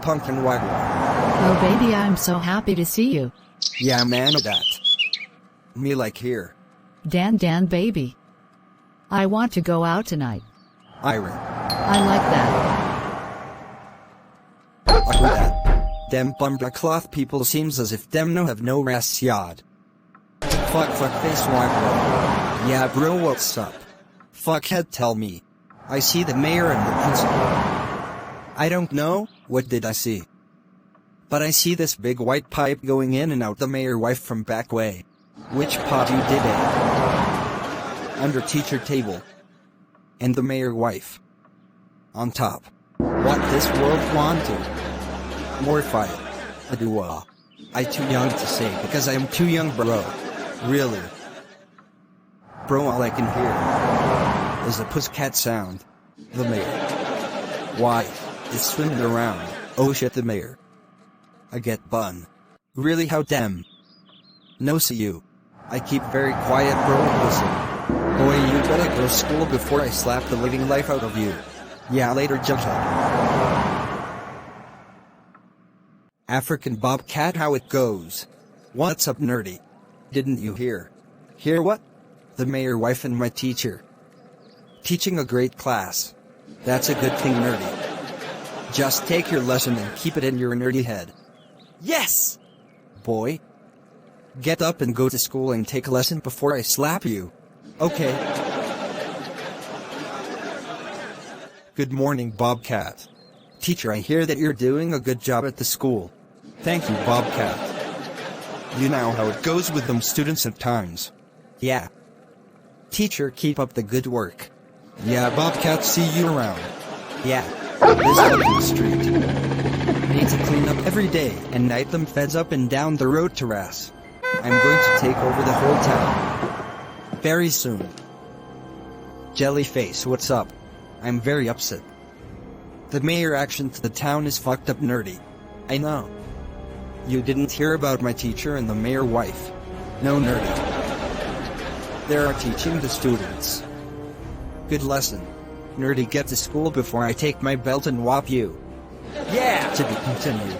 pumpkin waggle. Oh baby, I'm so happy to see you. Yeah man, that. Me like here. Dan baby. I want to go out tonight. Iron. I like that. I heard that. Them bumper cloth people seems as if them no have no rest yard. Fuck face waggle. Yeah bro, what's up? Fuckhead, tell me. I see the mayor and the principal. I don't know, what did I see? But I see this big white pipe going in and out the mayor wife from back way. Which pot you did it? Under teacher table. And the mayor wife. On top. What this world want to? More fire. Adua. I too young to say because I am too young bro. Really. Bro, all I can hear is a pussycat sound. The mayor wife is swimming around. Oh shit, the mayor. I get bun. Really, how damn? No, see you. I keep very quiet bro and listen. Boy, you better go to school before I slap the living life out of you. Yeah, later, Jughead. African Bobcat, how it goes? What's up, nerdy? Didn't you hear? Hear what? The mayor wife and my teacher. Teaching a great class. That's a good thing, nerdy. Just take your lesson and keep it in your nerdy head. Yes! Boy. Get up and go to school and take a lesson before I slap you. Okay. Good morning, Bobcat. Teacher, I hear that you're doing a good job at the school. Thank you, Bobcat. You know how it goes with them students at times. Yeah. Teacher, keep up the good work. Yeah, Bobcat, see you around. Yeah. This fucking street. Need to clean up every day and night them feds up and down the road terrace. I'm going to take over the whole town. Very soon. Jellyface, what's up? I'm very upset. The mayor action to the town is fucked up, nerdy. I know. You didn't hear about my teacher and the mayor wife. No, nerdy. They are teaching the students. Good lesson. Nerdy, get to school before I take my belt and whop you. Yeah! To be continued.